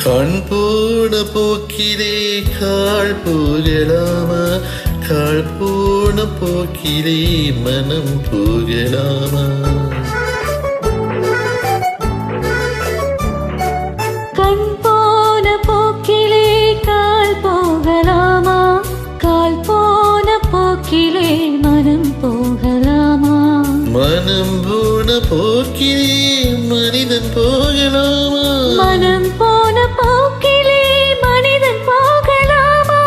கண் போன போக்கிலே கால் போகலாமா, கால் போன போக்கிலே மனம் போகலாமா. கண் போன போக்கிலே கால் போகலாமா, கால் போன போக்கிலே மனம் போகலாமா. மனம் போன போக்கிலே மனிதன் போகலாமா, மனம் போன போக்கிலே மனிதன் போகலாமா.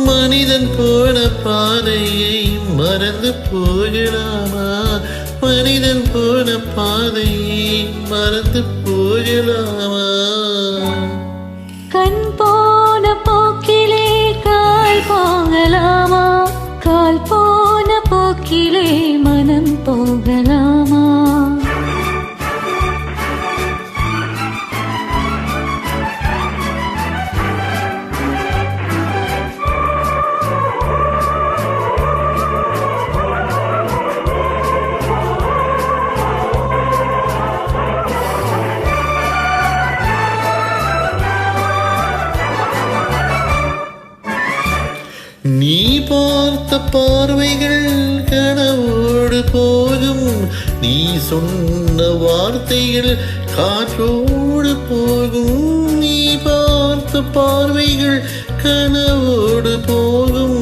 மனிதன் போன பாதையை மறந்து போகலாமா, மனிதன் போன பாதையை மறந்து போகலாமா. கண் போன போக்கிலே கால் போகலாமா, கால் போன போக்கிலே மனம் போகலாமா. நீ பார்த்த பார்வைகள் கனவோடு போகும், நீ சொன்ன வார்த்தைகள் காற்றோடு போகும். நீ பார்த்த பார்வைகள் கனவோடு போகும்,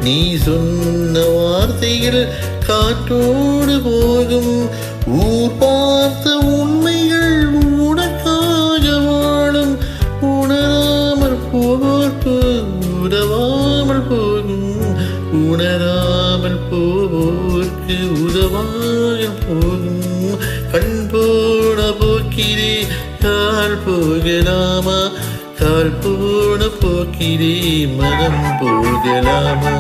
நீ சொன்ன வார்த்தைகள் காற்றோடு போகும். ஊர் பார்த்த உண்மைகள் உனக்காக வாழும், உணராமல் போக்கு உதவாமல் போகும், உணராமல் போக்கு உதவாமல் போகும். கண் போன போக்கிலே கால் போகலாமா, கால் போன போக்கிலே மனம் போகலாமா.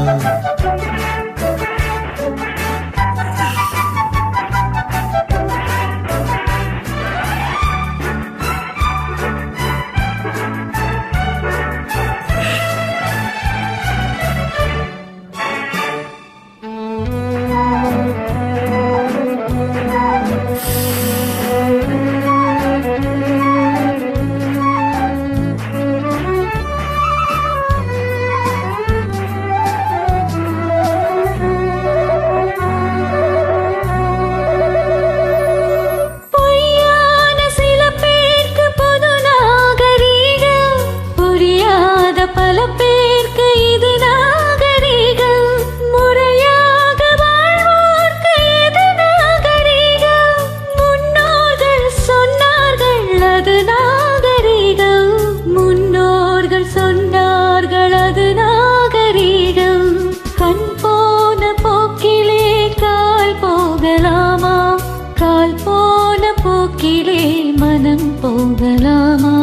பல பேருக்கு இது நாகரீகம், முறையாக வாழ்வோர்க்கு இது நாகரீகம். முன்னோர்கள் சொன்னார்கள் அது நாகரீகம், முன்னோர்கள் சொன்னார்கள் அது நாகரீகம். கண் போன போக்கிலே கால் போகலாமா, கால் போன போக்கிலே மனம் போகலாமா.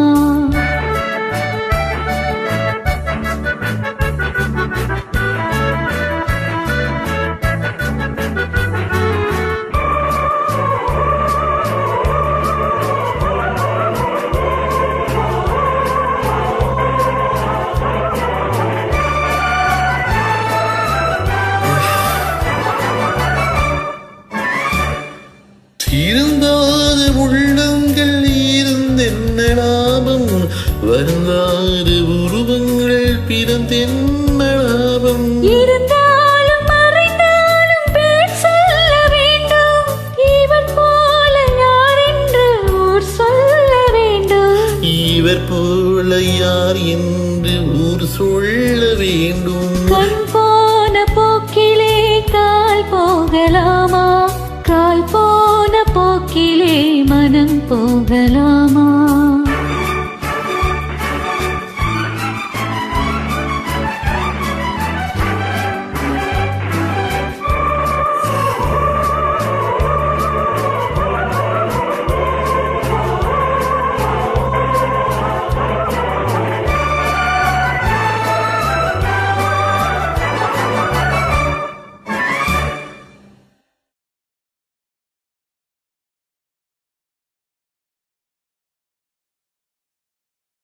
இருந்தாத உள்ளங்கள் இருந்தென்ன லாபம், வருந்தாத உருவங்கள் பிறந்தென்ன லாபம். இருந்தாலும் மறைந்தாலும் பேர் சொல்ல வேண்டும், இவர் போல யார் என்று ஊர் சொல்ல வேண்டும். இவர் போல யார் என்று ஊர் சொல்ல வேண்டும். கண் போன போக்கிலே கால் போகலாமா, கால் போன போக்கிலே மனம் போகலாமா.